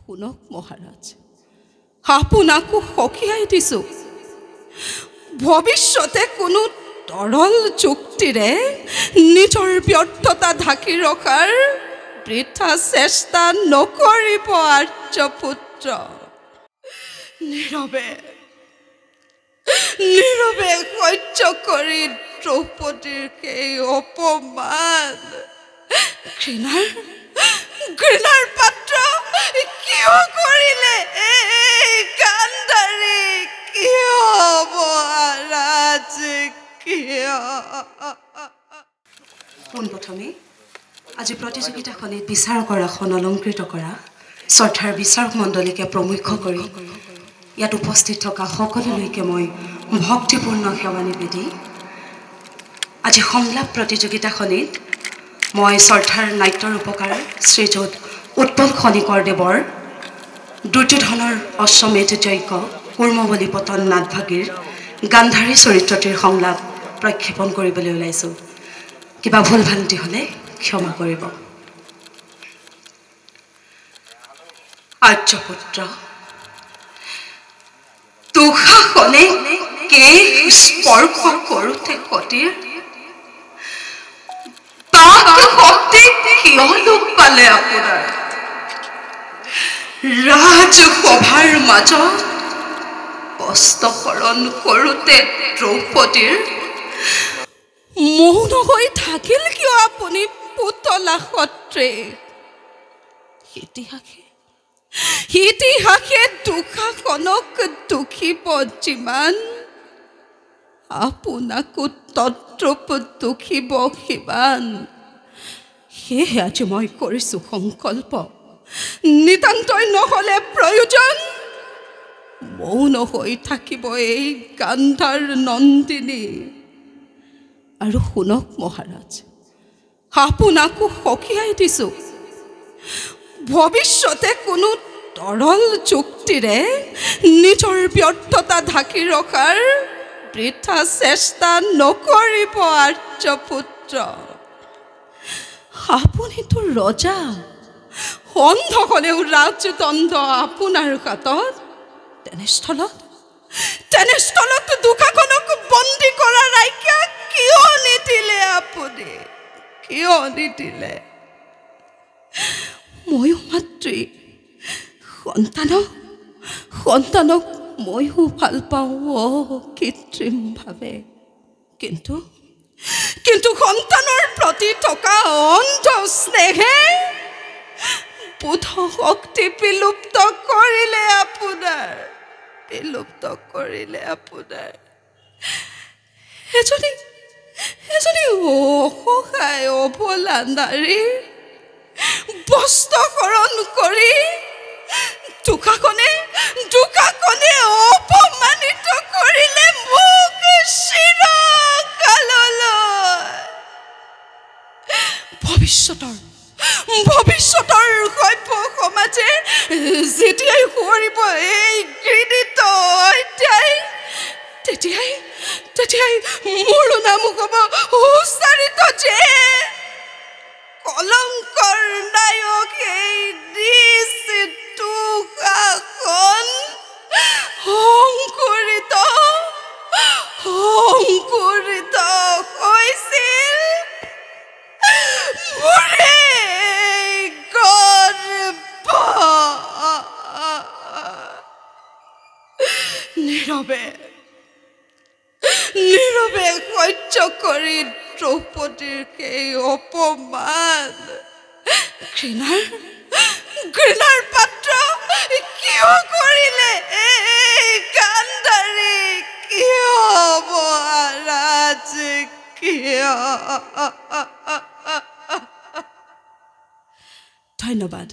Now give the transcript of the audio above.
শুনক মহাৰাজ, আপোনাকো সকীয়াই দিছোঁ, ভৱিষ্যতে কোনো তৰল যুক্তিৰে নিজৰ ব্যৰ্থতা ঢাকি ৰখাৰ বৃথা চেষ্টা নকৰিব আৰ্যপুত্ৰ। নীৰৱে সহ্য কৰি দ্ৰৌপদীৰ সেই অপমান, ঘৃণাৰ পাত্ৰ কিয় কৰিলে গান্ধাৰী? কিয় মহাৰাজ, কিয়? পোনপ্ৰথমে আজি প্ৰতিযোগিতাখনিত বিচাৰকৰাখন অলংকৃত কৰা শ্ৰদ্ধাৰ বিচাৰক মণ্ডলীকে প্ৰমুখ্য কৰি ইয়াত উপস্থিত থকা সকলোলৈকে মই ভক্তিপূৰ্ণ সেৱা নিবেদি আজি সংলাপ প্ৰতিযোগিতাখনিত মই শ্ৰদ্ধাৰ নাট্যৰ উপকাৰ শ্ৰীযুত উৎপল খনিকৰ দেৱৰ দুৰ্যোধনৰ অশ্বমেধ যজ্ঞ কুৰ্মবলী পতন নাটভাগীৰ গান্ধাৰী চৰিত্ৰটিৰ সংলাপ প্ৰক্ষেপণ কৰিবলৈ ওলাইছোঁ। কিবা ভুল ভ্ৰান্তি হ'লে ক্ষমা কৰিব। আৰ্যপুত্ৰ, দুঃশাসনে কেশ স্পৰ্শ কৰোঁতে সতীৰ তাক শক্তি কিয় লোক পালে আপোনাৰ? ৰাজসভাৰ মাজত বস্ত্ৰহৰণ কৰোঁতে দ্ৰৌপদীৰ মৌন হৈ থাকিল কিয় আপুনি পুতলা সত্ৰে? ইতিহাসে দুঃশাসনক দুখিব যিমান, আপোনাকো তদ্ৰূপ দুখিব সিমান। সেয়ে আজি মই কৰিছোঁ সংকল্প, নিতান্তই নহ'লে প্ৰয়োজন মৌন হৈ থাকিব এই গান্ধাৰ নন্দিনী। আৰু শুনক মহাৰাজ, আপোনাকো সকীয়াই দিছোঁ, ভৱিষ্যতে কোনো তৰল যুক্তিৰে নিজৰ ব্যৰ্থতা ঢাকি ৰখাৰ বৃথা চেষ্টা নকৰিব আৰ্যপুত্ৰ। আপুনিতো ৰজা, অন্ধ হ'লেও ৰাজদণ্ড আপোনাৰ হাতত। তেনেস্থলত দুঃশাসনক বন্দী কৰা ৰাজ্ঞা কিয় নিদিলে আপুনি? কিয় নিদিলে? ময়ো মাতৃ, সন্তানক ময়ো ভাল পাওঁ অকৃত্ৰিমভাৱে, কিন্তু সন্তানৰ প্ৰতি থকা অন্ধ স্নেহে বোধ শক্তি বিলুপ্ত কৰিলে আপোনাৰ। এজনী অসহায় অবলা নাৰী বস্ত্ৰহৰণ কৰি দুঃশাসনে অপমানিত কৰিলে মোক চিৰকাললৈ। ভৱিষ্যতৰ সভ্য সমাজে যেতিয়াই সুঁৱৰিব এই ঘৃণিত অধ্যায়, তেতিয়াই মোৰ নাম হ'ব উচ্চাৰিত যে কলংকৰ নায়ক এই নিজ দুঃশাসন সংকুৰিত হৈছিল মোৰে গৰ্ভ। নীৰৱে সহ্য কৰি দ্ৰৌপদীৰ সেই অপমান, ঘৃণাৰ পাত্ৰ কিয় কৰিলে গান্ধাৰী? কিয় মহাৰাজ, কিয়? ধন্যবাদ।